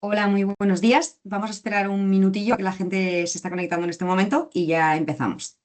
Hola, muy buenos días. Vamos a esperar un minutillo a que la gente se está conectando en este momento y ya empezamos.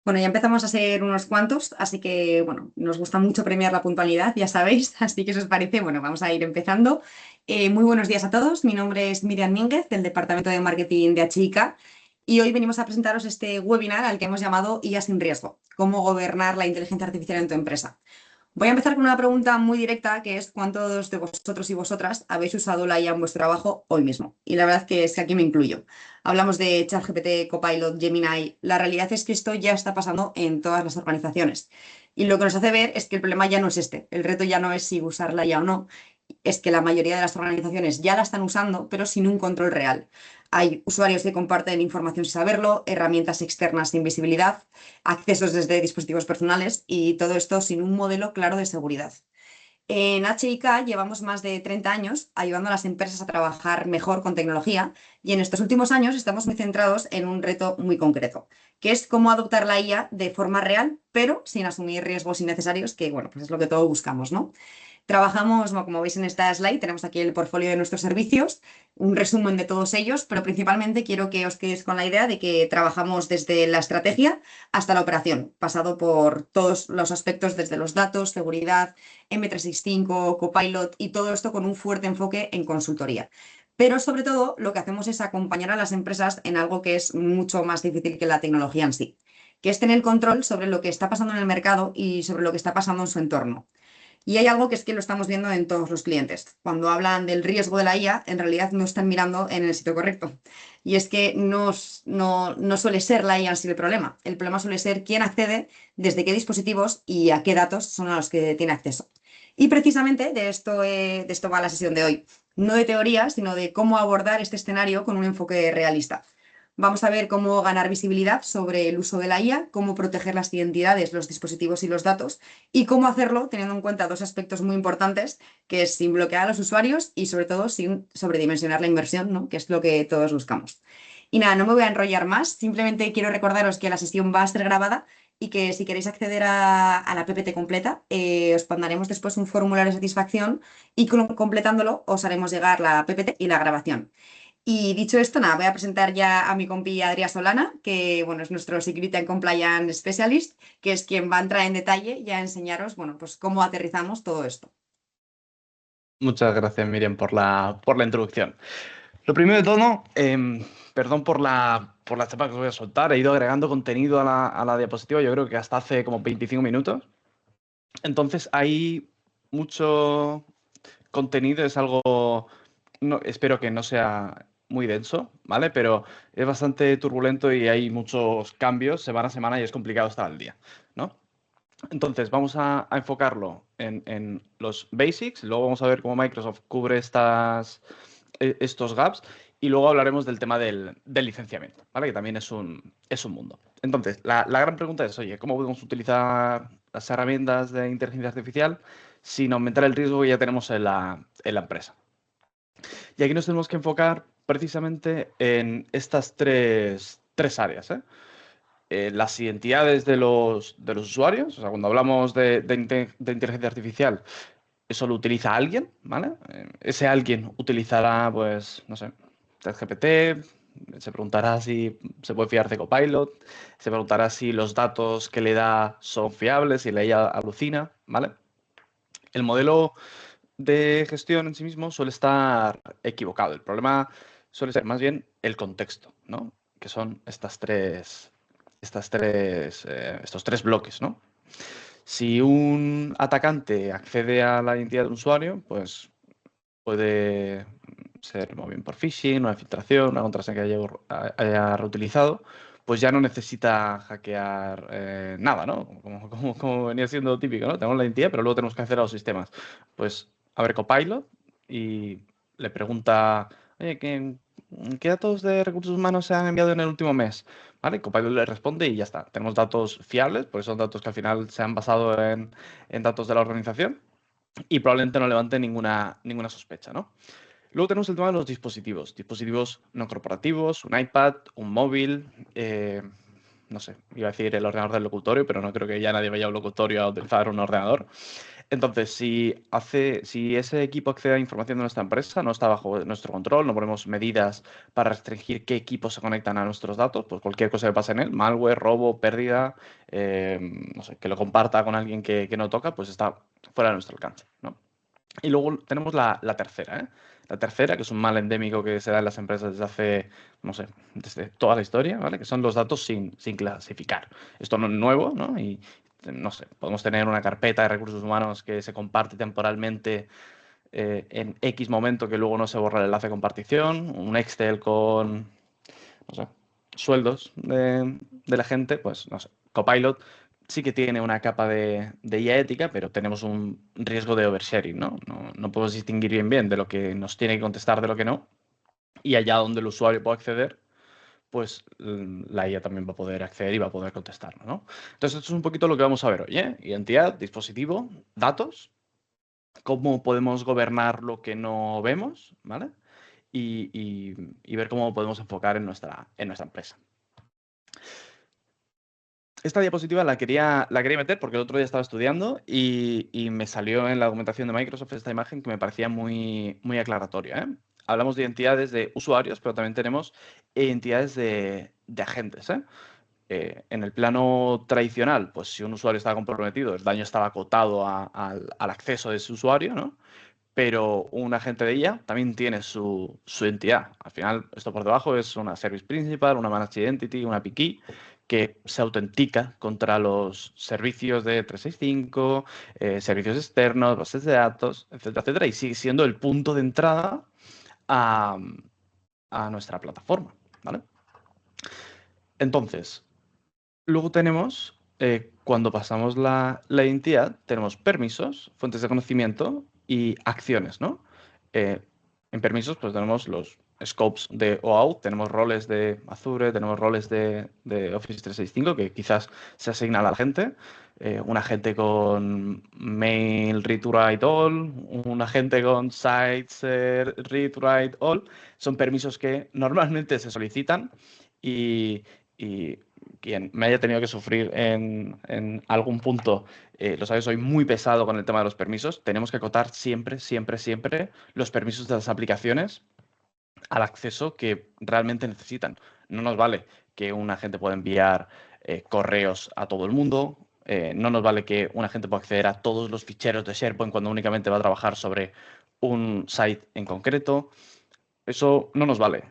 Bueno, ya empezamos a ser unos cuantos, así que bueno, nos gusta mucho premiar la puntualidad, ya sabéis, así que si os parece, bueno, vamos a ir empezando. Muy buenos días a todos, mi nombre es Miriam Mínguez, del Departamento de Marketing de HICA, y hoy venimos a presentaros este webinar al que hemos llamado IA sin riesgo, cómo gobernar la inteligencia artificial en tu empresa. Voy a empezar con una pregunta muy directa, que es ¿cuántos de vosotros y vosotras habéis usado la IA en vuestro trabajo hoy mismo? Y la verdad que es que aquí me incluyo. Hablamos de ChatGPT, Copilot, Gemini. La realidad es que esto ya está pasando en todas las organizaciones. Y lo que nos hace ver es que el problema ya no es este. El reto ya no es si usar la IA o no, es que la mayoría de las organizaciones ya la están usando, pero sin un control real. Hay usuarios que comparten información sin saberlo, herramientas externas sin visibilidad, accesos desde dispositivos personales y todo esto sin un modelo claro de seguridad. En HIK llevamos más de 30 años ayudando a las empresas a trabajar mejor con tecnología y en estos últimos años estamos muy centrados en un reto muy concreto, que es cómo adoptar la IA de forma real, pero sin asumir riesgos innecesarios, que bueno, pues es lo que todos buscamos, ¿no? Trabajamos, bueno, como veis en esta slide, tenemos aquí el portfolio de nuestros servicios, un resumen de todos ellos, pero principalmente quiero que os quedéis con la idea de que trabajamos desde la estrategia hasta la operación, pasado por todos los aspectos desde los datos, seguridad, M365, Copilot y todo esto con un fuerte enfoque en consultoría. Pero sobre todo lo que hacemos es acompañar a las empresas en algo que es mucho más difícil que la tecnología en sí, que es tener control sobre lo que está pasando en el mercado y sobre lo que está pasando en su entorno. Y hay algo que es que lo estamos viendo en todos los clientes. Cuando hablan del riesgo de la IA, en realidad no están mirando en el sitio correcto. Y es que no suele ser la IA en sí el problema. El problema suele ser quién accede, desde qué dispositivos y a qué datos son a los que tiene acceso. Y precisamente de esto va la sesión de hoy. No de teoría, sino de cómo abordar este escenario con un enfoque realista. Vamos a ver cómo ganar visibilidad sobre el uso de la IA, cómo proteger las identidades, los dispositivos y los datos y cómo hacerlo teniendo en cuenta dos aspectos muy importantes, que es sin bloquear a los usuarios y sobre todo sin sobredimensionar la inversión, ¿no? Que es lo que todos buscamos. Y nada, no me voy a enrollar más, simplemente quiero recordaros que la sesión va a ser grabada y que si queréis acceder a la PPT completa, os mandaremos después un formulario de satisfacción y completándolo os haremos llegar la PPT y la grabación. Y dicho esto, nada, voy a presentar ya a mi compi Adrià Solana, que bueno, es nuestro Security and Compliance Specialist, que es quien va a entrar en detalle y a enseñaros, bueno, pues cómo aterrizamos todo esto. Muchas gracias, Miriam, por la introducción. Lo primero de todo, perdón por la chapa que os voy a soltar. He ido agregando contenido a la diapositiva, yo creo que hasta hace como 25 minutos. Entonces, hay mucho contenido, es algo, espero que no sea muy denso, ¿vale? Pero es bastante turbulento y hay muchos cambios semana a semana y es complicado estar al día, ¿no? Entonces, vamos a enfocarlo en los basics, luego vamos a ver cómo Microsoft cubre estos gaps y luego hablaremos del tema del licenciamiento, ¿vale? Que también es un mundo. Entonces, la gran pregunta es, oye, ¿cómo podemos utilizar las herramientas de inteligencia artificial sin aumentar el riesgo que ya tenemos en la empresa? Y aquí nos tenemos que enfocar precisamente en estas tres áreas, ¿eh? Las identidades de los usuarios, o sea, cuando hablamos de inteligencia artificial, eso lo utiliza alguien, ¿vale? Ese alguien utilizará, pues, no sé, ChatGPT, se preguntará si se puede fiar de Copilot, se preguntará si los datos que le da son fiables, si la IA alucina, ¿vale? El modelo de gestión en sí mismo suele estar equivocado. El problema suele ser más bien el contexto, ¿no? Que son estos tres bloques, ¿no? Si un atacante accede a la identidad de un usuario, pues puede ser muy bien por phishing, una filtración, una contraseña que haya reutilizado, pues ya no necesita hackear nada, ¿no? Como venía siendo típico, ¿no? Tenemos la identidad, pero luego tenemos que acceder a los sistemas. Pues abre Copilot y le pregunta, oye, ¿qué datos de recursos humanos se han enviado en el último mes? ¿Vale? Copilot le responde y ya está. Tenemos datos fiables, porque son datos que al final se han basado en datos de la organización y probablemente no levante ninguna sospecha, ¿no? Luego tenemos el tema de los dispositivos. Dispositivos no corporativos, un iPad, un móvil, no sé, iba a decir el ordenador del locutorio, pero no creo que ya nadie vaya a un locutorio a utilizar un ordenador. Entonces, si ese equipo accede a información de nuestra empresa, no está bajo nuestro control, no ponemos medidas para restringir qué equipos se conectan a nuestros datos, pues cualquier cosa que pase en él, malware, robo, pérdida, eh, no sé, que lo comparta con alguien que no toca, pues está fuera de nuestro alcance, ¿no? Y luego tenemos la tercera, ¿eh? La tercera, que es un mal endémico que se da en las empresas desde hace, no sé, desde toda la historia, ¿vale? Que son los datos sin clasificar. Esto no es nuevo, ¿no? Y, no sé, podemos tener una carpeta de recursos humanos que se comparte temporalmente en X momento que luego no se borra el enlace de compartición, un Excel con, no sé, sueldos de la gente, pues, no sé, Copilot sí que tiene una capa de IA ética, pero tenemos un riesgo de oversharing, ¿no? No podemos distinguir bien de lo que nos tiene que contestar de lo que no. Y allá donde el usuario pueda acceder, pues la IA también va a poder acceder y va a poder contestar, ¿no? Entonces, esto es un poquito lo que vamos a ver hoy, ¿eh? Identidad, dispositivo, datos, cómo podemos gobernar lo que no vemos, ¿vale? Y ver cómo podemos enfocar en nuestra empresa. Esta diapositiva la quería meter porque el otro día estaba estudiando y me salió en la documentación de Microsoft esta imagen que me parecía muy aclaratoria, ¿eh? Hablamos de identidades de usuarios, pero también tenemos identidades de agentes, ¿eh? En el plano tradicional, pues si un usuario estaba comprometido, el daño estaba acotado al acceso de ese usuario, ¿no? Pero un agente de IA también tiene su entidad. Al final, esto por debajo es una Service Principal, una Managed Identity, una PKI, que se autentica contra los servicios de 365, servicios externos, bases de datos, etcétera, etcétera, y sigue siendo el punto de entrada a, a nuestra plataforma, ¿vale? Entonces, luego tenemos, cuando pasamos la identidad, tenemos permisos, fuentes de conocimiento y acciones, ¿no? Eh, en permisos, pues tenemos los scopes de OAuth, tenemos roles de Azure, tenemos roles de Office 365 que quizás se asignan a la gente. Un agente con mail read to write all, un agente con sites read to write all. Son permisos que normalmente se solicitan y quien me haya tenido que sufrir en algún punto, lo sabes, soy muy pesado con el tema de los permisos. Tenemos que acotar siempre, siempre, siempre los permisos de las aplicaciones al acceso que realmente necesitan. No nos vale que un agente pueda enviar correos a todo el mundo. No nos vale que un agente pueda acceder a todos los ficheros de SharePoint cuando únicamente va a trabajar sobre un site en concreto. Eso no nos vale.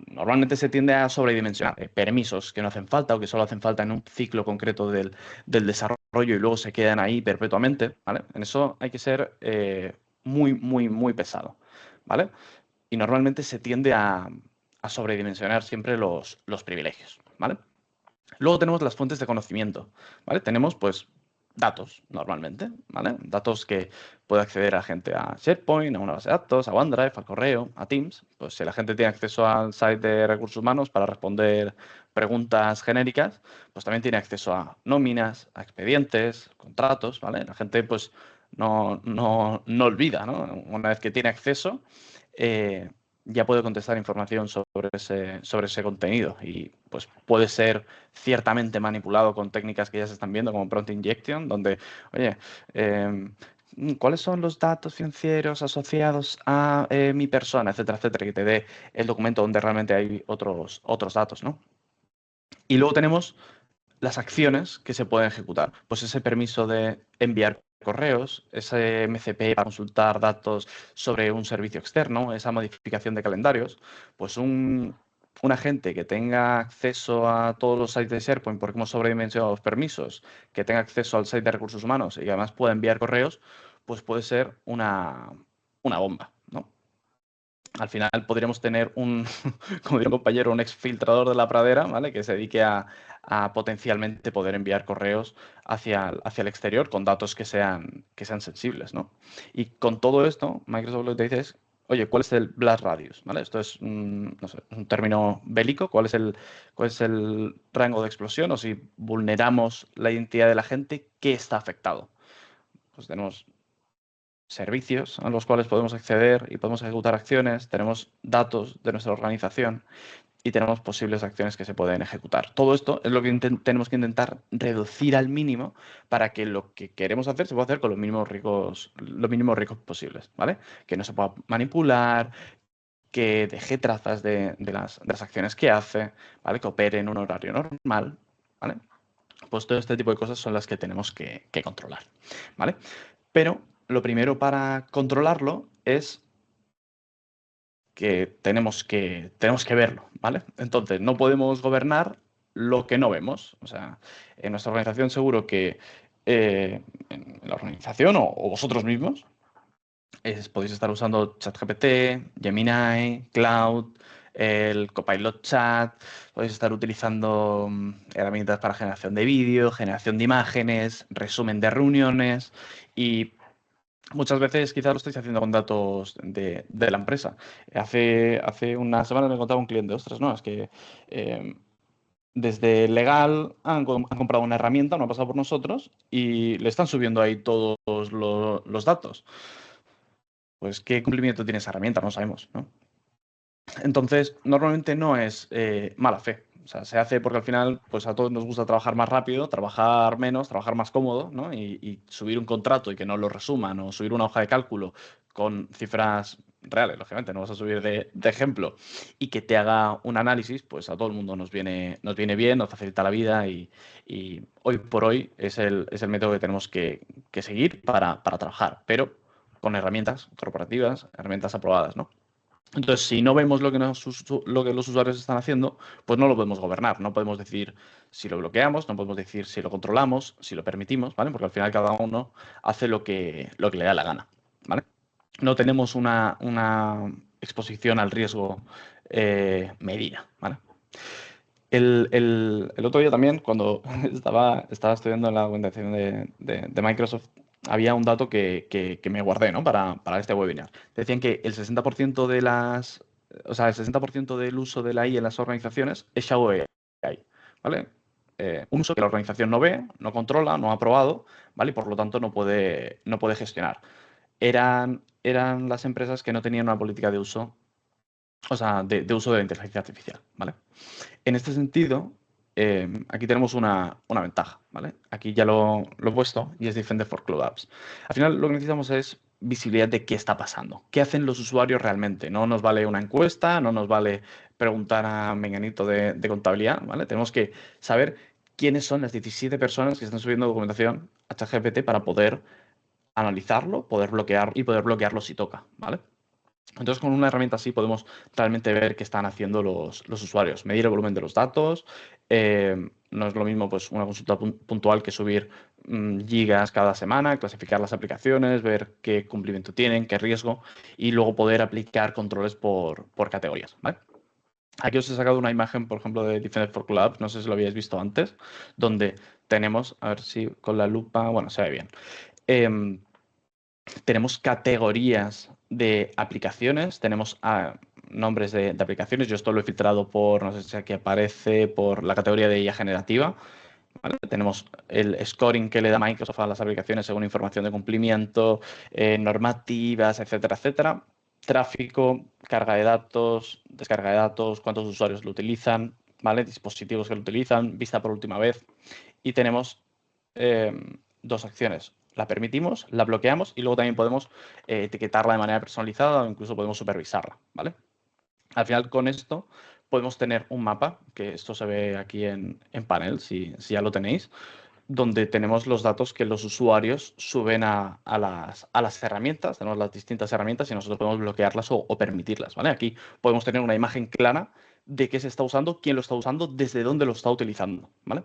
Normalmente se tiende a sobredimensionar permisos que no hacen falta o que solo hacen falta en un ciclo concreto del desarrollo y luego se quedan ahí perpetuamente, ¿vale? En eso hay que ser muy pesado, ¿vale? Y normalmente se tiende a sobredimensionar siempre los privilegios, ¿vale? Luego tenemos las fuentes de conocimiento, ¿vale? Tenemos, pues, datos, normalmente, ¿vale? Datos que puede acceder a gente a SharePoint, a una base de datos, a OneDrive, al correo, a Teams. Pues si la gente tiene acceso al site de recursos humanos para responder preguntas genéricas, pues también tiene acceso a nóminas, a expedientes, contratos, ¿vale? La gente, pues, no olvida, ¿no? Una vez que tiene acceso, eh, ya puede contestar información sobre ese contenido y pues puede ser ciertamente manipulado con técnicas que ya se están viendo como prompt injection, donde, oye, ¿cuáles son los datos financieros asociados a mi persona, etcétera, etcétera, que te dé el documento donde realmente hay otros datos, ¿no? Y luego tenemos las acciones que se pueden ejecutar. Pues ese permiso de enviar correos, ese MCP para consultar datos sobre un servicio externo, esa modificación de calendarios, pues un agente que tenga acceso a todos los sites de SharePoint porque hemos sobredimensionado los permisos, que tenga acceso al site de recursos humanos y que además pueda enviar correos, pues puede ser una bomba, ¿no? Al final podríamos tener como diría un compañero, un exfiltrador de la pradera, ¿vale? Que se dedique a potencialmente poder enviar correos hacia el exterior con datos que sean sensibles, ¿no? Y con todo esto, Microsoft lo que te dice es, oye, ¿cuál es el blast radius? ¿Vale? Esto es, no sé, un término bélico. ¿Cuál es el rango de explosión? O si vulneramos la identidad de la gente, ¿qué está afectado? Pues tenemos servicios a los cuales podemos acceder y podemos ejecutar acciones, tenemos datos de nuestra organización y tenemos posibles acciones que se pueden ejecutar. Todo esto es lo que tenemos que intentar reducir al mínimo para que lo que queremos hacer se pueda hacer con los mínimos ricos posibles, ¿vale? Que no se pueda manipular, que deje trazas de las acciones que hace, ¿vale? Que opere en un horario normal, ¿vale? Pues todo este tipo de cosas son las que tenemos que controlar, ¿vale? Pero lo primero para controlarlo es que tenemos que verlo, ¿vale? Entonces, no podemos gobernar lo que no vemos. O sea, en nuestra organización seguro que en la organización o vosotros mismos podéis estar usando ChatGPT, Gemini, Cloud, el Copilot Chat, podéis estar utilizando herramientas para generación de vídeo, generación de imágenes, resumen de reuniones y muchas veces quizás lo estáis haciendo con datos de la empresa. Hace una semana me contaba un cliente, ostras, no, es que desde legal han comprado una herramienta, no ha pasado por nosotros, y le están subiendo ahí todos los datos. Pues, ¿qué cumplimiento tiene esa herramienta? No sabemos, ¿no? Entonces, normalmente no es mala fe. O sea, se hace porque al final, pues a todos nos gusta trabajar más rápido, trabajar menos, trabajar más cómodo, ¿no? Y subir un contrato y que no lo resuman o subir una hoja de cálculo con cifras reales, lógicamente, no vas a subir de ejemplo y que te haga un análisis, pues a todo el mundo nos viene bien, nos facilita la vida y hoy por hoy es el método que tenemos que seguir para trabajar, pero con herramientas corporativas, herramientas aprobadas, ¿no? Entonces, si no vemos lo que los usuarios están haciendo, pues no lo podemos gobernar. No podemos decir si lo bloqueamos, no podemos decir si lo controlamos, si lo permitimos, ¿vale? Porque al final cada uno hace lo que le da la gana, ¿vale? No tenemos una exposición al riesgo medida, ¿vale? El otro día también, cuando estaba estudiando en la documentación de Microsoft, había un dato que me guardé, ¿no? para este webinar. Decían que el 60% el 60% del uso de la AI en las organizaciones es Shadow AI, ¿vale? Un uso que la organización no ve, no controla, no ha aprobado, ¿vale? Y por lo tanto no puede gestionar. Eran las empresas que no tenían una política de uso, o sea, de uso de la inteligencia artificial, ¿vale? En este sentido, aquí tenemos una ventaja, ¿vale? Aquí ya lo he puesto y es Defender for Cloud Apps. Al final lo que necesitamos es visibilidad de qué está pasando, qué hacen los usuarios realmente. No nos vale una encuesta, no nos vale preguntar a Menganito de contabilidad, ¿vale? Tenemos que saber quiénes son las 17 personas que están subiendo documentación a ChatGPT para poder analizarlo, poder bloquear y poder bloquearlo si toca, ¿vale? Entonces, con una herramienta así podemos realmente ver qué están haciendo los usuarios, medir el volumen de los datos. No es lo mismo pues, una consulta puntual que subir gigas cada semana, clasificar las aplicaciones, ver qué cumplimiento tienen, qué riesgo y luego poder aplicar controles por categorías, ¿vale? Aquí os he sacado una imagen, por ejemplo, de Defender for Cloud, no sé si lo habíais visto antes, donde tenemos, a ver si con la lupa, bueno, se ve bien. Tenemos categorías de aplicaciones, tenemos nombres de aplicaciones. Yo esto lo he filtrado no sé si aquí aparece, por la categoría de IA generativa, ¿vale? Tenemos el scoring que le da Microsoft a las aplicaciones según información de cumplimiento, normativas, etcétera, etcétera. Tráfico, carga de datos, descarga de datos, cuántos usuarios lo utilizan, ¿vale? Dispositivos que lo utilizan, vista por última vez. Y tenemos dos acciones. La permitimos, la bloqueamos y luego también podemos etiquetarla de manera personalizada o incluso podemos supervisarla, ¿vale? Al final, con esto podemos tener un mapa, que esto se ve aquí en panel, si ya lo tenéis, donde tenemos los datos que los usuarios suben a las herramientas, tenemos las distintas herramientas y nosotros podemos bloquearlas o permitirlas, ¿vale? Aquí podemos tener una imagen clara de qué se está usando, quién lo está usando, desde dónde lo está utilizando, ¿vale?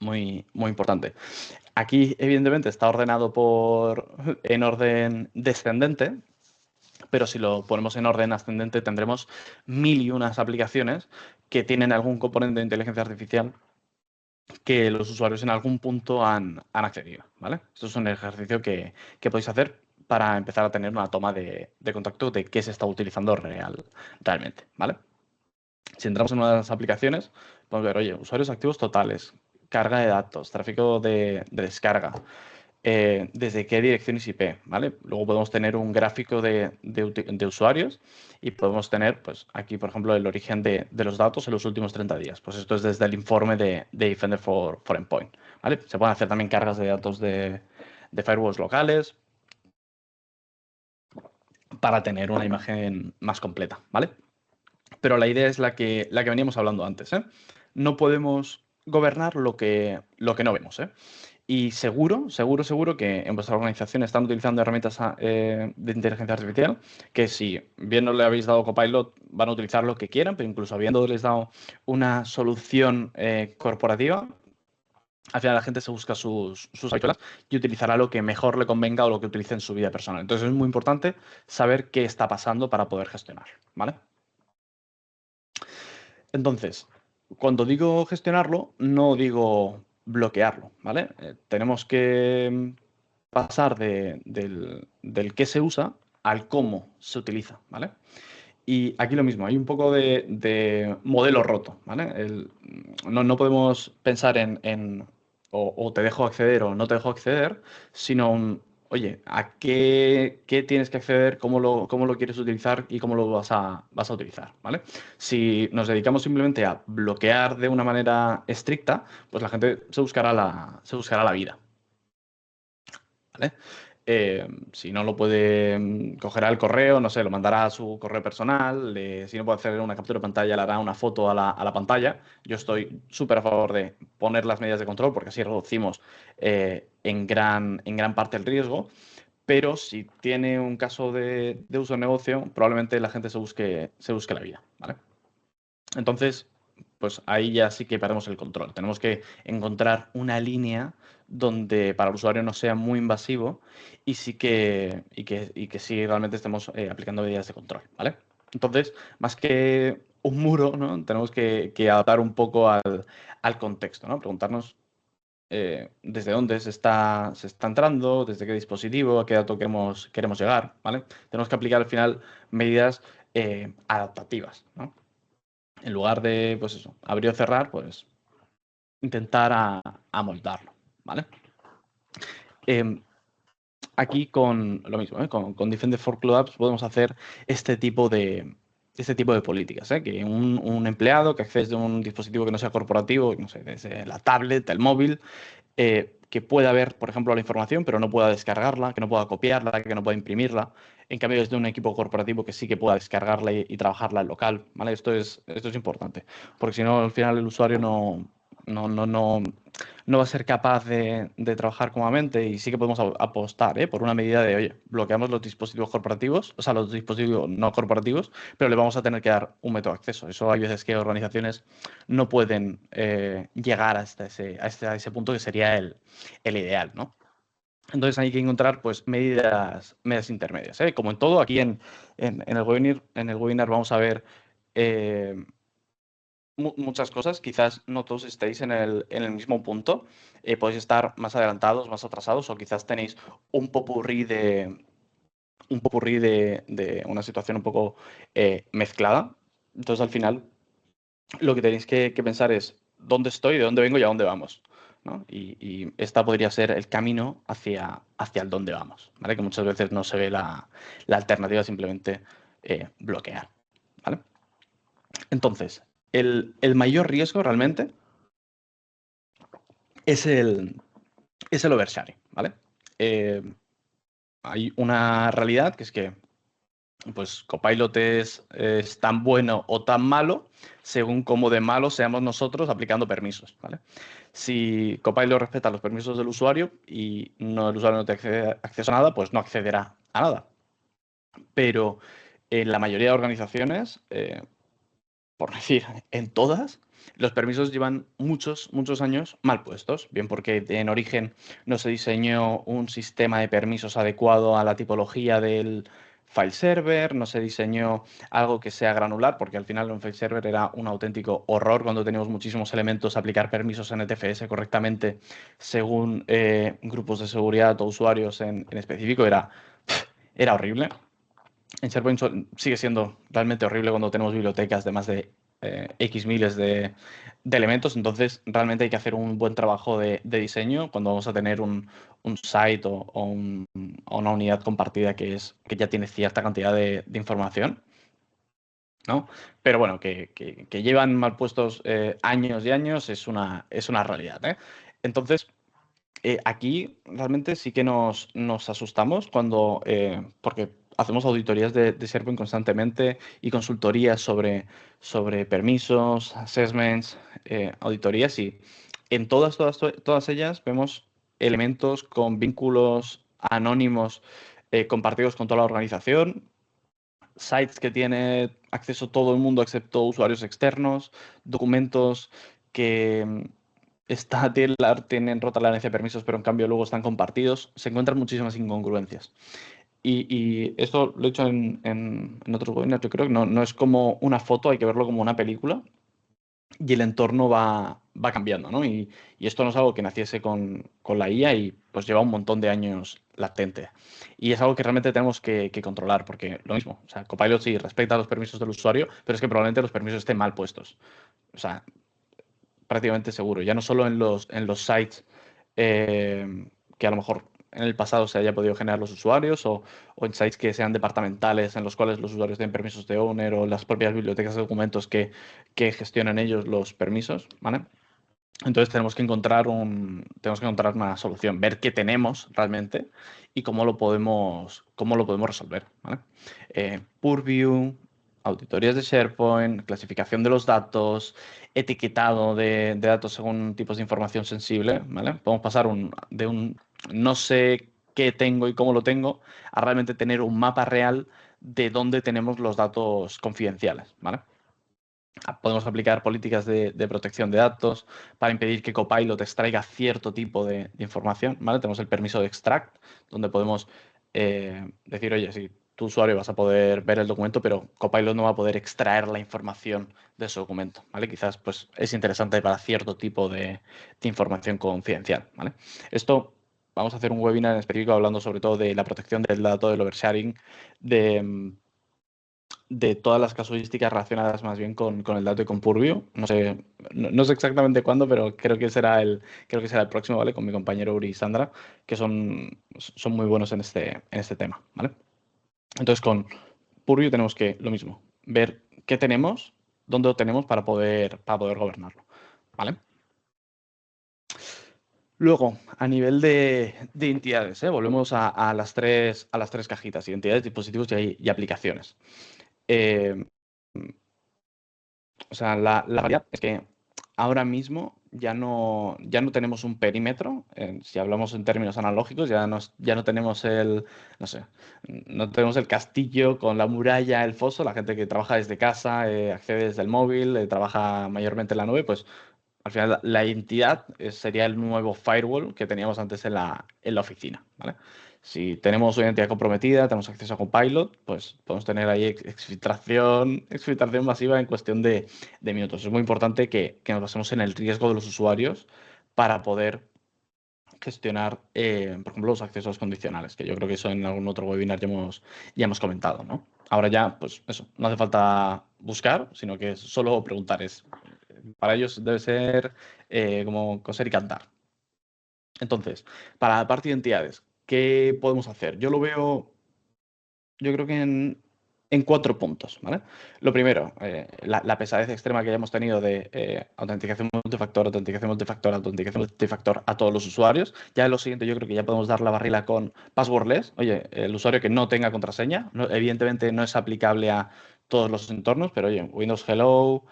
Muy, muy importante. Aquí, evidentemente, está ordenado en orden descendente, pero si lo ponemos en orden ascendente tendremos mil y unas aplicaciones que tienen algún componente de inteligencia artificial que los usuarios en algún punto han accedido, ¿vale? Esto es un ejercicio que podéis hacer para empezar a tener una toma de contacto de qué se está utilizando realmente, ¿vale? Si entramos en una de las aplicaciones, podemos ver, oye, usuarios activos totales, carga de datos, tráfico de descarga, desde qué direcciones IP, ¿vale? Luego podemos tener un gráfico de usuarios y podemos tener, pues aquí, por ejemplo, el origen de los datos en los últimos 30 días. Pues esto es desde el informe de Defender for Endpoint, ¿vale? Se pueden hacer también cargas de datos de firewalls locales para tener una imagen más completa, ¿vale? Pero la idea es la que veníamos hablando antes, ¿eh? No podemos gobernar lo que no vemos, ¿eh? Y seguro que en vuestra organización están utilizando herramientas de inteligencia artificial que si bien no le habéis dado Copilot, van a utilizar lo que quieran, pero incluso habiéndoles dado una solución corporativa, al final la gente se busca sus habituales y utilizará lo que mejor le convenga o lo que utilice en su vida personal. Entonces es muy importante saber qué está pasando para poder gestionar, ¿vale? Entonces, cuando digo gestionarlo, no digo bloquearlo, ¿vale? Tenemos que pasar del qué se usa al cómo se utiliza, ¿vale? Y aquí lo mismo, hay un poco de modelo roto, ¿vale? No podemos pensar en o te dejo acceder o no te dejo acceder, sino oye, ¿a qué tienes que acceder, cómo lo quieres utilizar y cómo lo vas a utilizar, ¿vale? Si nos dedicamos simplemente a bloquear de una manera estricta, pues la gente se buscará la vida, ¿vale? Si no lo puede, cogerá el correo, no sé, lo mandará a su correo personal, si no puede hacer una captura de pantalla, le hará una foto a la pantalla. Yo estoy súper a favor de poner las medidas de control porque así reducimos en gran parte el riesgo, pero si tiene un caso de uso de negocio, probablemente la gente se busque la vida, ¿vale? Entonces, pues ahí ya sí que perdemos el control. Tenemos que encontrar una línea donde para el usuario no sea muy invasivo y que sí realmente estemos aplicando medidas de control, ¿vale? Entonces, más que un muro, ¿no? Tenemos que adaptar un poco al contexto, ¿no? Preguntarnos desde dónde se está entrando, desde qué dispositivo, a qué dato queremos llegar, ¿vale? Tenemos que aplicar al final medidas adaptativas, ¿no? En lugar de, pues eso, abrir o cerrar, pues intentar amoldarlo, ¿vale? Eh, Aquí con lo mismo, ¿eh? Con Defender for Cloud Apps podemos hacer este tipo de políticas, ¿eh? Que un empleado que accede a un dispositivo que no sea corporativo, no sé, desde la tablet, el móvil, que pueda ver, por ejemplo, la información, pero no pueda descargarla, que no pueda copiarla, que no pueda imprimirla. En cambio, desde un equipo corporativo que sí que pueda descargarla y trabajarla en local, ¿vale? Esto es importante, porque si no, al final el usuario no va a ser capaz de trabajar cómodamente y sí que podemos apostar, por una medida de, oye, bloqueamos los dispositivos corporativos, o sea, los dispositivos no corporativos, pero le vamos a tener que dar un método de acceso. Eso hay veces que organizaciones no pueden llegar hasta a ese punto que sería el ideal, ¿no? Entonces hay que encontrar pues medidas intermedias, ¿eh? Como en todo, aquí en el webinar vamos a ver eh, muchas cosas. Quizás no todos estéis en el mismo punto. Podéis estar más adelantados, más atrasados, o quizás tenéis un popurrí de una situación un poco mezclada. Entonces, al final, lo que tenéis que pensar es dónde estoy, de dónde vengo y a dónde vamos, ¿no? Y esta podría ser el camino hacia el dónde vamos, ¿vale? Que muchas veces no se ve la alternativa, simplemente bloquear, ¿vale? Entonces, el mayor riesgo realmente es el oversharing, ¿vale? Eh, Hay una realidad que es que pues Copilot es tan bueno o tan malo según cómo de malo seamos nosotros aplicando permisos, ¿vale? Si Copilot respeta los permisos del usuario y no, el usuario no tiene acceso a nada, pues no accederá a nada. Pero en la mayoría de organizaciones, por decir, en todas, los permisos llevan muchos años mal puestos. Bien porque en origen no se diseñó un sistema de permisos adecuado a la tipología del file server, no se diseñó algo que sea granular, porque al final un file server era un auténtico horror cuando teníamos muchísimos elementos. Aplicar permisos en NTFS correctamente según grupos de seguridad o usuarios en específico era horrible. En SharePoint sigue siendo realmente horrible cuando tenemos bibliotecas de más de X miles de elementos, entonces realmente hay que hacer un buen trabajo de diseño cuando vamos a tener un site o una unidad compartida que ya tiene cierta cantidad de información, ¿no? Pero bueno, que llevan mal puestos años y años es una realidad, ¿eh? Entonces, aquí realmente sí que nos asustamos porque hacemos auditorías de SharePoint constantemente y consultorías sobre permisos, assessments, auditorías y en todas ellas vemos elementos con vínculos anónimos compartidos con toda la organización, sites que tiene acceso todo el mundo excepto usuarios externos, documentos que tienen rota la herencia de permisos, pero en cambio luego están compartidos. Se encuentran muchísimas incongruencias. Y esto lo he hecho en otros webinars, yo creo que no es como una foto, hay que verlo como una película y el entorno va cambiando, ¿no? Y esto no es algo que naciese con la IA y pues lleva un montón de años latente. Y es algo que realmente tenemos que controlar, porque lo mismo, o sea, Copilot sí respeta los permisos del usuario, pero es que probablemente los permisos estén mal puestos. O sea, prácticamente seguro, ya no solo en los sites que a lo mejor en el pasado se haya podido generar los usuarios o en sites que sean departamentales en los cuales los usuarios tienen permisos de owner o las propias bibliotecas de documentos que gestionan ellos los permisos, ¿vale? Entonces tenemos que encontrar una solución, ver qué tenemos realmente y cómo lo podemos resolver, ¿vale? Purview, auditorías de SharePoint, clasificación de los datos, etiquetado de datos según tipos de información sensible, ¿vale? Podemos pasar de un no sé qué tengo y cómo lo tengo a realmente tener un mapa real de dónde tenemos los datos confidenciales, ¿vale? Podemos aplicar políticas de protección de datos para impedir que Copilot extraiga cierto tipo de información, ¿vale? Tenemos el permiso de extract, donde podemos decir, oye, si tu usuario vas a poder ver el documento, pero Copilot no va a poder extraer la información de ese documento, ¿vale? Quizás pues, es interesante para cierto tipo de información confidencial, ¿vale? Esto, vamos a hacer un webinar en específico hablando sobre todo de la protección del dato, del oversharing, de todas las casuísticas relacionadas más bien con el dato y con Purview. No sé exactamente cuándo, pero creo que será el próximo, ¿vale? Con mi compañero Uri y Sandra, que son muy buenos en este tema, ¿vale? Entonces, con Purview tenemos que, lo mismo, ver qué tenemos, dónde lo tenemos para poder gobernarlo, ¿vale? Luego, a nivel de entidades, ¿eh? Volvemos a las tres cajitas, identidades, dispositivos y aplicaciones. Eh, O sea, la realidad es que ahora mismo ya no tenemos un perímetro. Si hablamos en términos analógicos, ya no tenemos no sé, no tenemos el castillo con la muralla, el foso. La gente que trabaja desde casa, accede desde el móvil, trabaja mayormente en la nube, pues al final la entidad sería el nuevo firewall que teníamos antes en la oficina, ¿vale? Si tenemos una identidad comprometida, tenemos acceso a Copilot, pues podemos tener ahí exfiltración masiva en cuestión de minutos. Es muy importante que nos basemos en el riesgo de los usuarios para poder gestionar, por ejemplo, los accesos condicionales, que yo creo que eso en algún otro webinar ya hemos comentado, ¿no? Ahora ya, pues eso, no hace falta buscar, sino que es solo preguntar. Para ellos debe ser como coser y cantar. Entonces, para la parte de entidades, ¿qué podemos hacer? Yo creo que en 4 puntos, ¿vale? Lo primero, la pesadez extrema que ya hemos tenido de autenticación multifactor, autenticación multifactor, autenticación multifactor a todos los usuarios. Ya en lo siguiente yo creo que ya podemos dar la barrila con passwordless. Oye, el usuario que no tenga contraseña, evidentemente no es aplicable a todos los entornos, pero oye, Windows Hello,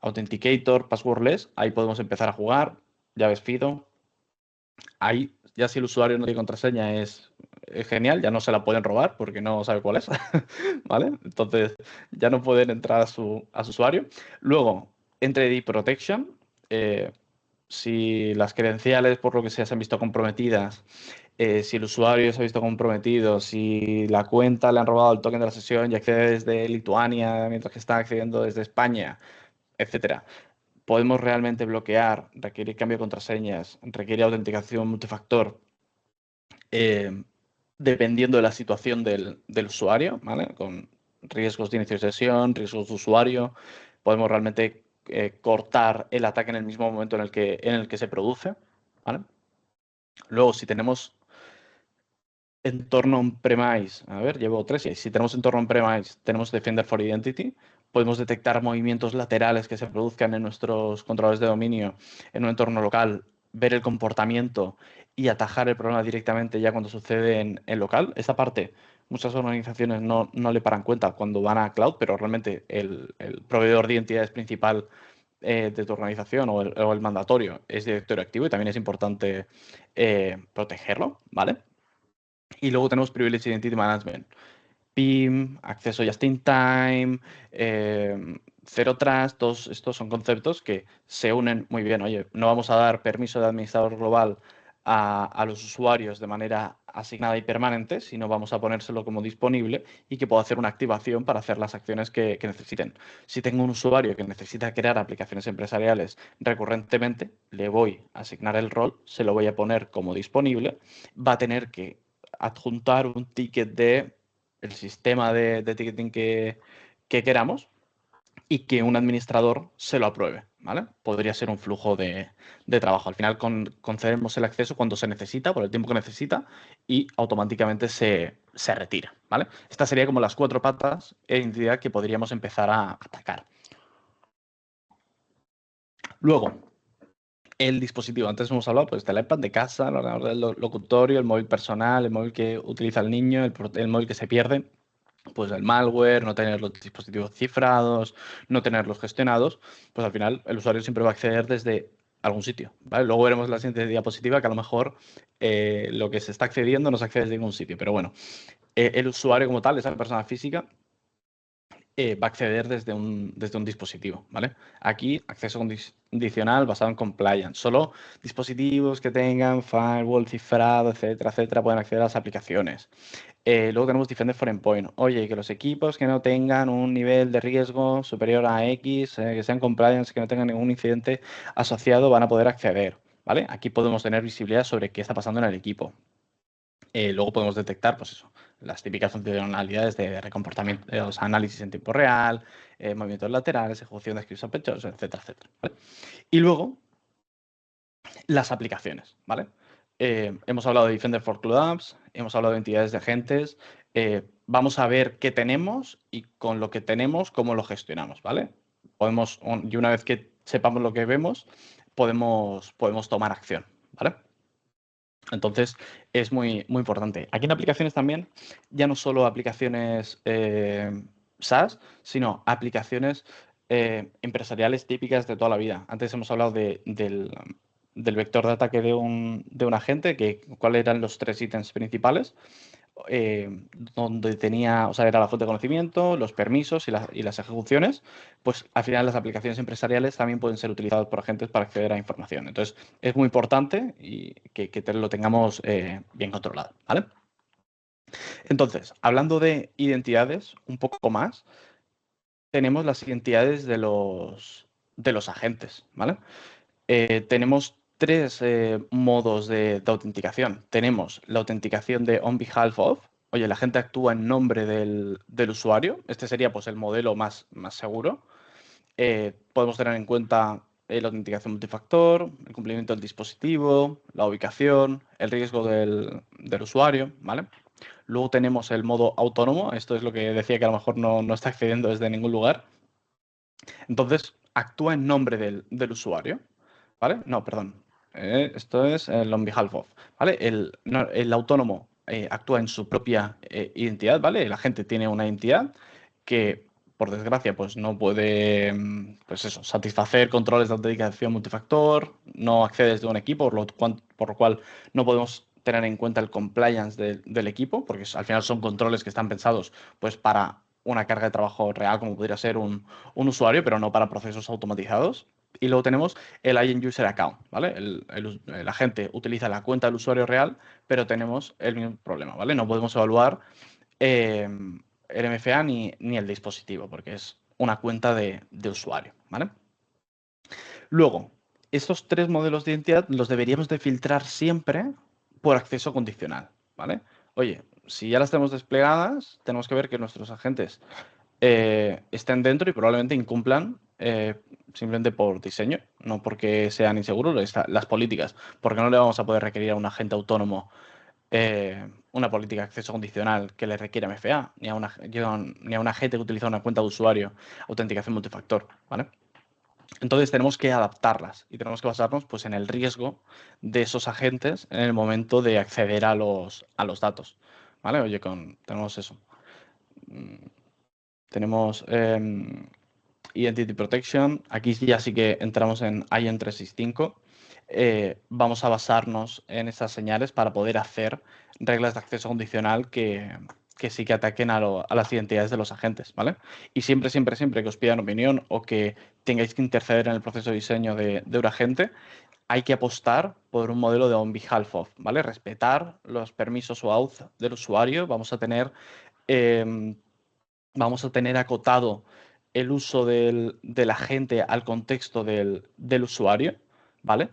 Authenticator, passwordless, ahí podemos empezar a jugar, llaves FIDO. Ahí ya si el usuario no tiene contraseña es genial, ya no se la pueden robar porque no sabe cuál es, ¿vale? Entonces ya no pueden entrar a su usuario. Luego, Entry ID Protection. Si las credenciales, por lo que sea, se han visto comprometidas, si el usuario se ha visto comprometido, si la cuenta le han robado el token de la sesión y accede desde Lituania mientras que está accediendo desde España, etcétera, podemos realmente bloquear, requerir cambio de contraseñas, requerir autenticación multifactor, dependiendo de la situación del usuario, ¿vale? Con riesgos de inicio de sesión, riesgos de usuario, podemos realmente cortar el ataque en el mismo momento en el que se produce, ¿vale? Luego, si tenemos entorno on-premise, a ver, llevo 3 y si tenemos entorno on-premise, tenemos Defender for Identity, podemos detectar movimientos laterales que se produzcan en nuestros controladores de dominio en un entorno local, ver el comportamiento y atajar el problema directamente ya cuando sucede en local. Esta parte muchas organizaciones no le paran cuenta cuando van a cloud, pero realmente el proveedor de identidades principal de tu organización o el mandatorio es directorio activo y también es importante protegerlo, ¿vale? Y luego tenemos Privileged Identity Management. PIM, acceso just in time, Zero Trust, todos estos son conceptos que se unen muy bien. Oye, no vamos a dar permiso de administrador global a los usuarios de manera asignada y permanente, sino vamos a ponérselo como disponible y que pueda hacer una activación para hacer las acciones que necesiten. Si tengo un usuario que necesita crear aplicaciones empresariales recurrentemente, le voy a asignar el rol, se lo voy a poner como disponible, va a tener que adjuntar un ticket de el sistema de ticketing que queramos y que un administrador se lo apruebe, ¿vale? Podría ser un flujo de trabajo. Al final concedemos el acceso cuando se necesita, por el tiempo que necesita, y automáticamente se retira, ¿vale? Estas serían como las 4 patas de identidad que podríamos empezar a atacar. Luego, el dispositivo. Antes hemos hablado pues, del iPad de casa, el ordenador del locutorio, el móvil personal, el móvil que utiliza el niño, el móvil que se pierde. Pues el malware, no tener los dispositivos cifrados, no tenerlos gestionados, pues al final el usuario siempre va a acceder desde algún sitio, ¿vale? Luego veremos en la siguiente diapositiva que a lo mejor lo que se está accediendo no se accede desde ningún sitio, pero bueno, el usuario como tal, esa persona física, va a acceder desde un dispositivo, ¿vale? Aquí, acceso condicional basado en compliance. Solo dispositivos que tengan firewall cifrado, etcétera, etcétera, pueden acceder a las aplicaciones. Luego tenemos Defender for Endpoint. Oye, que los equipos que no tengan un nivel de riesgo superior a X, que sean compliance, que no tengan ningún incidente asociado, van a poder acceder, ¿vale? Aquí podemos tener visibilidad sobre qué está pasando en el equipo. Luego podemos detectar, pues eso, las típicas funcionalidades de recomportamiento, análisis en tiempo real, movimientos laterales, ejecución de scripts sospechosos, etcétera, etcétera. ¿Vale? Y luego, las aplicaciones, ¿vale? Hemos hablado de Defender for Cloud Apps, hemos hablado de entidades de agentes. Vamos a ver qué tenemos y con lo que tenemos, cómo lo gestionamos, ¿vale? Y una vez que sepamos lo que vemos, podemos tomar acción, ¿vale? Entonces, es muy, muy importante. Aquí en aplicaciones también, ya no solo aplicaciones SaaS, sino aplicaciones empresariales típicas de toda la vida. Antes hemos hablado del vector de ataque de un agente, cuáles eran los 3 ítems principales, donde tenía, o sea, era la fuente de conocimiento, los permisos y las ejecuciones, pues al final las aplicaciones empresariales también pueden ser utilizadas por agentes para acceder a información. Entonces, es muy importante y que lo tengamos bien controlado, ¿vale? Entonces, hablando de identidades, un poco más, tenemos las identidades de los agentes, ¿vale? Tenemos 3 modos de autenticación. Tenemos la autenticación de on behalf of. Oye, la gente actúa en nombre del usuario. Este sería pues, el modelo más seguro. Podemos tener en cuenta la autenticación multifactor, el cumplimiento del dispositivo, la ubicación, el riesgo del usuario, ¿vale? Luego tenemos el modo autónomo, esto es lo que decía que a lo mejor no está accediendo desde ningún lugar. Entonces, actúa en nombre del usuario, ¿vale? No, perdón. Esto es el on behalf of, ¿vale? El autónomo actúa en su propia identidad, ¿vale? El agente tiene una identidad que, por desgracia, pues no puede, pues eso, satisfacer controles de autenticación multifactor, no accede desde un equipo, por lo cual no podemos tener en cuenta el compliance del equipo, porque al final son controles que están pensados pues para una carga de trabajo real, como podría ser un usuario, pero no para procesos automatizados. Y luego tenemos el Agent User Account, ¿vale? El agente utiliza la cuenta del usuario real, pero tenemos el mismo problema, ¿vale? No podemos evaluar el MFA ni el dispositivo, porque es una cuenta de usuario, ¿vale? Luego, estos tres modelos de identidad los deberíamos de filtrar siempre por acceso condicional, ¿vale? Oye, si ya las tenemos desplegadas, tenemos que ver que nuestros agentes estén dentro y probablemente incumplan simplemente por diseño, no porque sean inseguros las políticas, porque no le vamos a poder requerir a un agente autónomo una política de acceso condicional que le requiera MFA, ni a un agente que utiliza una cuenta de usuario autenticación multifactor, ¿vale? Entonces tenemos que adaptarlas y tenemos que basarnos pues, en el riesgo de esos agentes en el momento de acceder a los datos, ¿vale? Oye, tenemos eso. Tenemos Identity Protection. Aquí ya sí que entramos en IAM 365. Vamos a basarnos en esas señales para poder hacer reglas de acceso condicional que sí que ataquen a las identidades de los agentes, ¿vale? Y siempre, siempre, siempre que os pidan opinión o que tengáis que interceder en el proceso de diseño de un agente, hay que apostar por un modelo de on behalf of, ¿vale? Respetar los permisos o auth del usuario. Eh, vamos a tener acotado el uso del agente al contexto del usuario, ¿vale?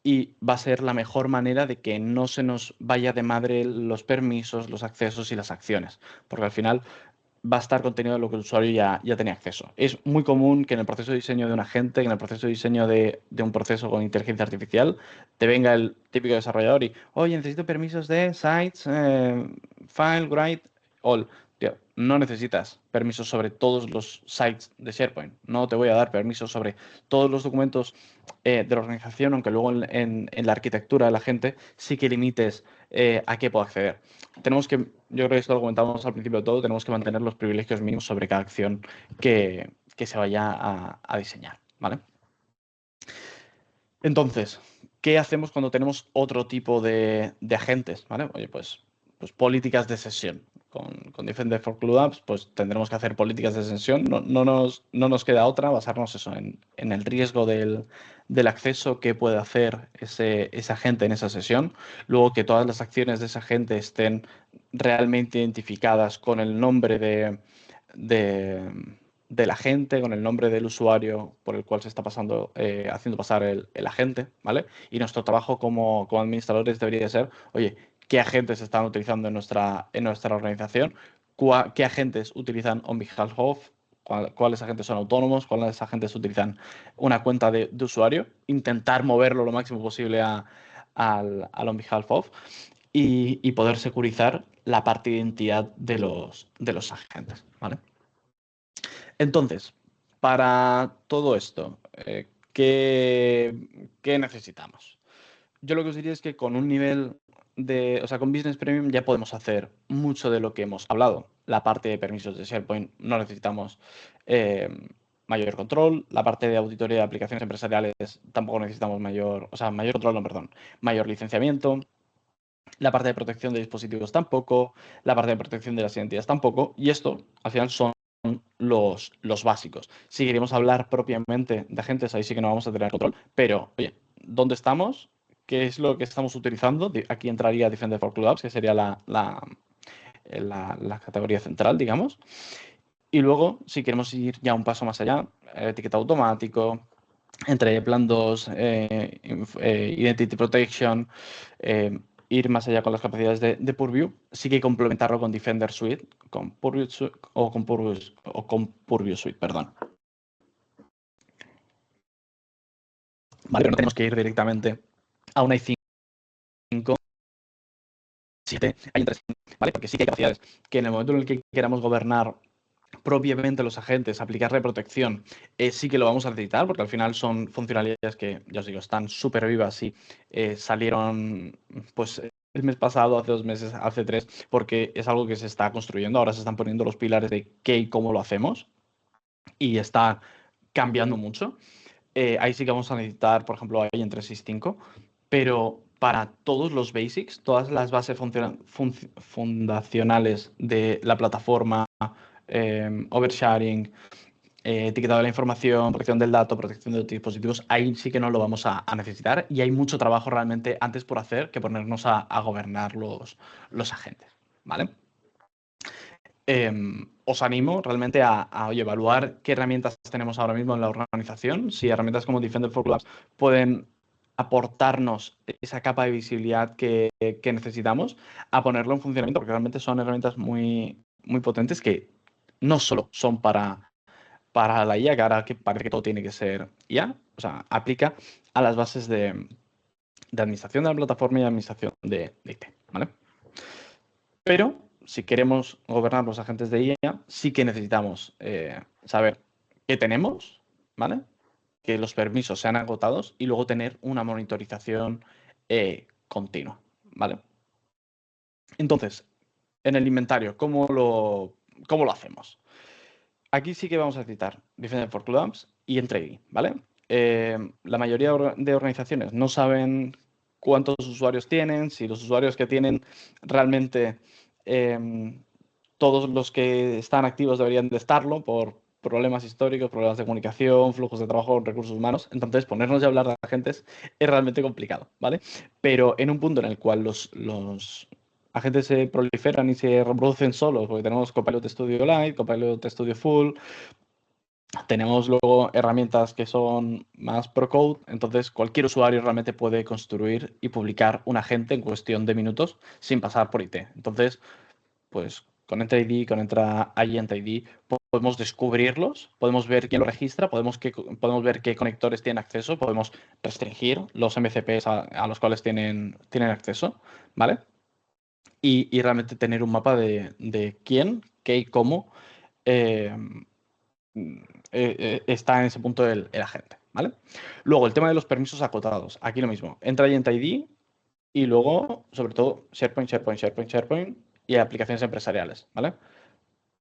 Y va a ser la mejor manera de que no se nos vaya de madre los permisos, los accesos y las acciones, porque al final va a estar contenido en lo que el usuario ya tenía acceso. Es muy común que en el proceso de diseño de un agente, en el proceso de diseño de un proceso con inteligencia artificial, te venga el típico desarrollador y, oye, necesito permisos de sites, file, write, all. Tío, no necesitas permisos sobre todos los sites de SharePoint. No te voy a dar permisos sobre todos los documentos de la organización, aunque luego en la arquitectura de la gente sí que limites a qué puedo acceder. Yo creo que esto lo comentábamos al principio de todo, tenemos que mantener los privilegios mínimos sobre cada acción que se vaya a diseñar, ¿vale? Entonces, ¿qué hacemos cuando tenemos otro tipo de agentes? ¿Vale? Oye, pues políticas de sesión. Con Defender for Cloud Apps, pues tendremos que hacer políticas de sesión. No nos queda otra, basarnos eso en el riesgo del acceso que puede hacer ese agente en esa sesión. Luego que todas las acciones de ese agente estén realmente identificadas con el nombre de del agente, con el nombre del usuario por el cual se está haciendo pasar el agente, ¿vale? Y nuestro trabajo como administradores debería ser, oye, ¿qué agentes se están utilizando en nuestra organización? ¿Qué agentes utilizan on behalf of? ¿Cuáles agentes son autónomos? ¿Cuáles agentes utilizan una cuenta de usuario? Intentar moverlo lo máximo posible al on behalf of y poder securizar la parte de identidad de los agentes, ¿vale? Entonces, para todo esto, ¿qué necesitamos? Yo lo que os diría es que con un nivel o sea, con Business Premium ya podemos hacer mucho de lo que hemos hablado. La parte de permisos de SharePoint no necesitamos eh, mayor control. La parte de auditoría de aplicaciones empresariales tampoco necesitamos mayor control, no, perdón, mayor licenciamiento. La parte de protección de dispositivos tampoco. La parte de protección de las identidades tampoco. Y esto, al final, son los básicos. Si queremos hablar propiamente de agentes, ahí sí que no vamos a tener control. Pero, oye, ¿dónde estamos? ¿Qué es lo que estamos utilizando? Aquí entraría Defender for Cloud Apps, que sería la categoría central, digamos. Y luego, si queremos ir ya un paso más allá, etiqueta automático, entre Plan 2, Identity Protection, ir más allá con las capacidades de Purview, sí que complementarlo con Defender Suite, con Purview Suite, Purview Suite, perdón. Vale, pero no tenemos que ir directamente a una i5 7 hay entre 5, ¿vale? Porque sí que hay capacidades que en el momento en el que queramos gobernar propiamente los agentes, aplicarle protección, sí que lo vamos a necesitar, porque al final son funcionalidades que, ya os digo, están súper vivas y salieron pues el mes pasado, hace 2 meses, hace 3, porque es algo que se está construyendo. Ahora se están poniendo los pilares de qué y cómo lo hacemos y está cambiando mucho. Ahí sí que vamos a necesitar, por ejemplo, ahí en 365, pero para todos los basics, todas las bases fundacionales de la plataforma, oversharing, etiquetado de la información, protección del dato, protección de los dispositivos, ahí sí que no lo vamos a necesitar y hay mucho trabajo realmente antes por hacer que ponernos a gobernar los agentes, ¿vale? Os animo realmente a oye, evaluar qué herramientas tenemos ahora mismo en la organización, si herramientas como Defender for Labs pueden aportarnos esa capa de visibilidad que necesitamos, a ponerlo en funcionamiento, porque realmente son herramientas muy, muy potentes que no solo son para la IA, que ahora que parece que todo tiene que ser IA, o sea, aplica a las bases de administración de la plataforma y administración de IT, ¿vale? Pero si queremos gobernar los agentes de IA, sí que necesitamos saber qué tenemos, ¿vale? Que los permisos sean agotados y luego tener una monitorización continua, ¿vale? Entonces, en el inventario, ¿cómo lo hacemos? Aquí sí que vamos a citar Defender for Clubs y Entry, ¿vale? La mayoría de organizaciones no saben cuántos usuarios tienen, si los usuarios que tienen realmente todos los que están activos deberían de estarlo por problemas históricos, problemas de comunicación, flujos de trabajo, recursos humanos. Entonces, ponernos a hablar de agentes es realmente complicado, ¿vale? Pero en un punto en el cual los agentes se proliferan y se reproducen solos, porque tenemos Copilot Studio Lite, Copilot Studio Full, tenemos luego herramientas que son más pro code, entonces cualquier usuario realmente puede construir y publicar un agente en cuestión de minutos sin pasar por IT. Entonces, pues con Enter ID, con Entra Agent ID, podemos descubrirlos, podemos ver quién lo registra, podemos ver qué conectores tienen acceso, podemos restringir los MCPs a los cuales tienen acceso, ¿vale? Y realmente tener un mapa de quién, qué y cómo eh, está en ese punto el agente, ¿vale? Luego, el tema de los permisos acotados. Aquí lo mismo. Entra Agent ID y luego, sobre todo, SharePoint, SharePoint, SharePoint, SharePoint y aplicaciones empresariales, ¿vale?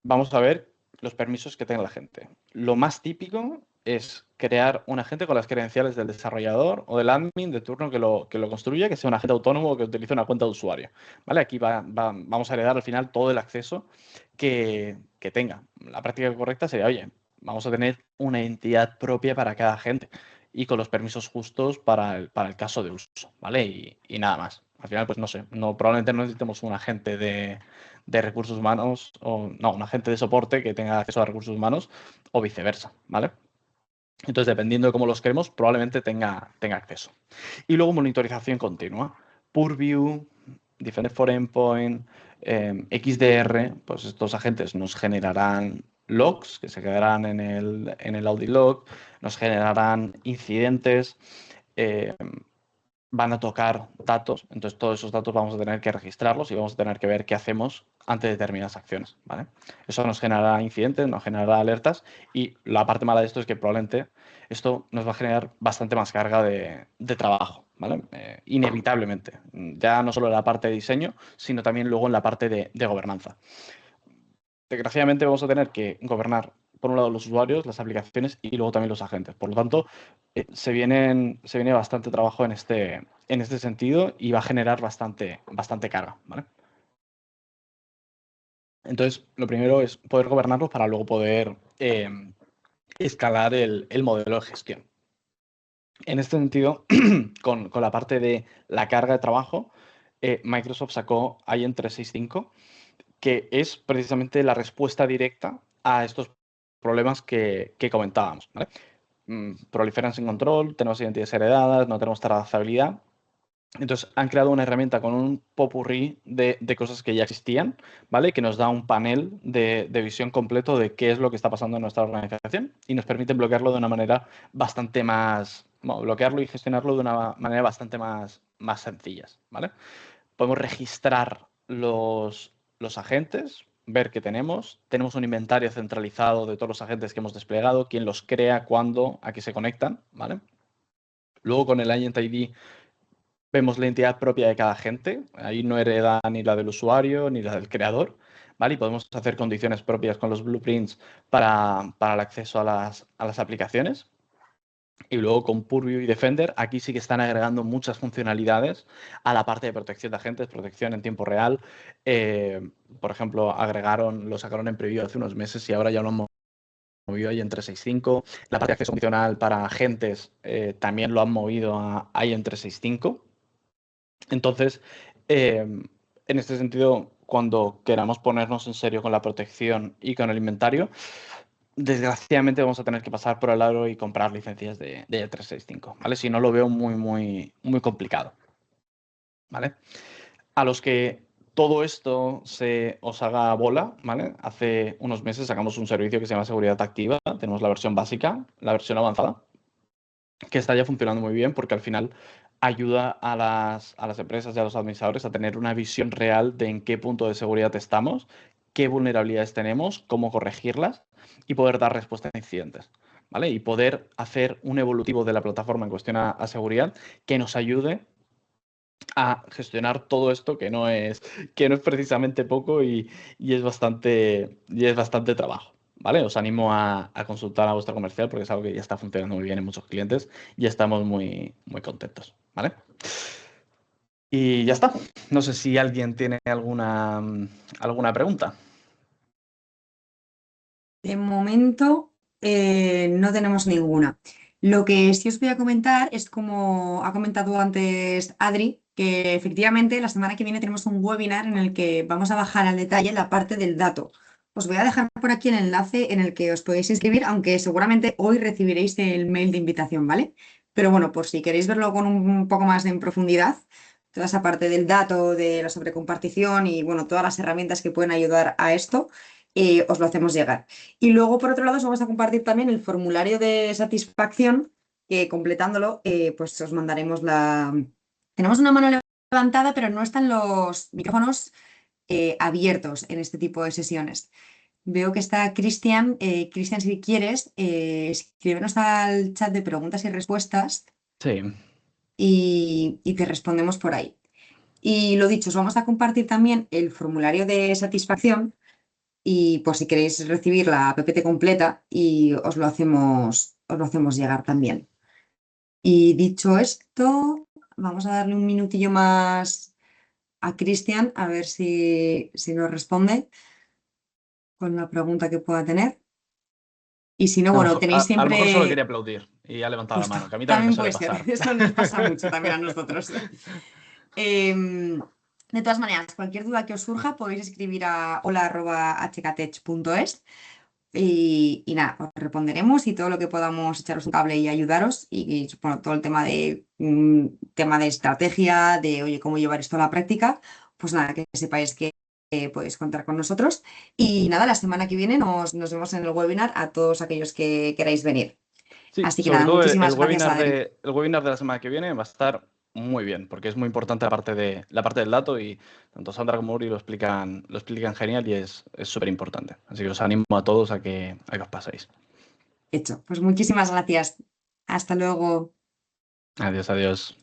Vamos a ver los permisos que tenga la gente. Lo más típico es crear un agente con las credenciales del desarrollador o del admin de turno que lo construya, que sea un agente autónomo o que utilice una cuenta de usuario. ¿Vale? Aquí vamos a heredar al final todo el acceso que tenga. La práctica correcta sería, oye, vamos a tener una entidad propia para cada agente y con los permisos justos para el caso de uso, ¿vale? Y nada más. Al final, pues no sé, probablemente no necesitemos un agente de recursos humanos o no, un agente de soporte que tenga acceso a recursos humanos o viceversa, ¿vale? Entonces, dependiendo de cómo los queremos, probablemente tenga acceso. Y luego monitorización continua. Purview, Defender for Endpoint, XDR, pues estos agentes nos generarán logs que se quedarán en el audit log, nos generarán incidentes, van a tocar datos, entonces todos esos datos vamos a tener que registrarlos y vamos a tener que ver qué hacemos ante determinadas acciones, ¿vale? Eso nos generará incidentes, nos generará alertas y la parte mala de esto es que probablemente esto nos va a generar bastante más carga de trabajo, ¿vale? Inevitablemente, ya no solo en la parte de diseño, sino también luego en la parte de gobernanza. Desgraciadamente vamos a tener que gobernar, por un lado, los usuarios, las aplicaciones y luego también los agentes. Por lo tanto, se viene bastante trabajo en este sentido y va a generar bastante carga, ¿vale? Entonces, lo primero es poder gobernarlos para luego poder escalar el modelo de gestión. En este sentido, con la parte de la carga de trabajo, Microsoft sacó IEM 365, que es precisamente la respuesta directa a estos problemas que comentábamos, ¿vale? Proliferan sin control, tenemos identidades heredadas, no tenemos trazabilidad. Entonces, han creado una herramienta con un popurrí de cosas que ya existían, ¿vale? Que nos da un panel de visión completo de qué es lo que está pasando en nuestra organización y nos permite bloquearlo de una manera bastante más... Bueno, bloquearlo y gestionarlo de una manera bastante más sencillas, ¿vale? Podemos registrar los agentes, ver qué tenemos. Tenemos un inventario centralizado de todos los agentes que hemos desplegado, quién los crea, cuándo, a qué se conectan, ¿vale? Luego con el Agent ID vemos la identidad propia de cada agente. Ahí no hereda ni la del usuario ni la del creador, ¿vale? Y podemos hacer condiciones propias con los blueprints para el acceso a las aplicaciones. Y luego con Purview y Defender, aquí sí que están agregando muchas funcionalidades a la parte de protección de agentes, protección en tiempo real. Por ejemplo, lo sacaron en preview hace unos meses y ahora ya lo han movido ahí en 365. La parte de acceso condicional para agentes también lo han movido ahí en 365. Entonces, en este sentido, cuando queramos ponernos en serio con la protección y con el inventario, desgraciadamente vamos a tener que pasar por el aro y comprar licencias de 365, ¿vale? Si no, lo veo muy, muy, muy complicado, ¿vale? A los que todo esto se os haga bola, ¿vale? Hace unos meses sacamos un servicio que se llama Seguridad Activa. Tenemos la versión básica, la versión avanzada, que está ya funcionando muy bien porque al final ayuda a las empresas y a los administradores a tener una visión real de en qué punto de seguridad estamos, qué vulnerabilidades tenemos, cómo corregirlas y poder dar respuesta a incidentes, ¿vale? Y poder hacer un evolutivo de la plataforma en cuestión a seguridad que nos ayude a gestionar todo esto que no es precisamente poco y es bastante trabajo. ¿Vale? Os animo a consultar a vuestra comercial porque es algo que ya está funcionando muy bien en muchos clientes y estamos muy, muy contentos. ¿Vale? Y ya está. No sé si alguien tiene alguna pregunta. De momento, no tenemos ninguna. Lo que sí os voy a comentar es, como ha comentado antes Adri, que efectivamente la semana que viene tenemos un webinar en el que vamos a bajar al detalle la parte del dato. Os voy a dejar por aquí el enlace en el que os podéis inscribir, aunque seguramente hoy recibiréis el mail de invitación, ¿vale? Pero bueno, por si queréis verlo con un poco más en profundidad, toda esa parte del dato, de la sobrecompartición y bueno, todas las herramientas que pueden ayudar a esto, os lo hacemos llegar. Y luego, por otro lado, os vamos a compartir también el formulario de satisfacción, que completándolo, pues os mandaremos la... Tenemos una mano levantada, pero no están los micrófonos abiertos en este tipo de sesiones. Veo que está Cristian. Cristian, si quieres, escríbenos al chat de preguntas y respuestas Sí. y te respondemos por ahí. Y lo dicho, os vamos a compartir también el formulario de satisfacción y por si queréis recibir la PPT completa y os lo hacemos llegar también. Y dicho esto, vamos a darle un minutillo más a Cristian a ver si nos responde con la pregunta que pueda tener. Y si no, A lo bueno, mejor, tenéis a lo mejor solo siempre... quería aplaudir y ha levantado la Justo, mano, que a mí también me también suele puede ser, pasar. esto nos pasa mucho también a nosotros. De todas maneras, cualquier duda que os surja podéis escribir a hola@hktech.es. Y nada, os responderemos y todo lo que podamos echaros un cable y ayudaros. Y bueno, todo el tema de estrategia, de oye, cómo llevar esto a la práctica, pues nada, que sepáis que podéis contar con nosotros. Y nada, la semana que viene nos vemos en el webinar a todos aquellos que queráis venir. Sí, Así que sobre nada, todo el muchísimas gracias, webinar Adri. de la semana que viene va a estar muy bien, porque es muy importante la parte del dato y tanto Sandra como Uri lo explican genial y es súper importante. Así que os animo a todos a que os paséis. Hecho. Pues muchísimas gracias. Hasta luego. Adiós, adiós.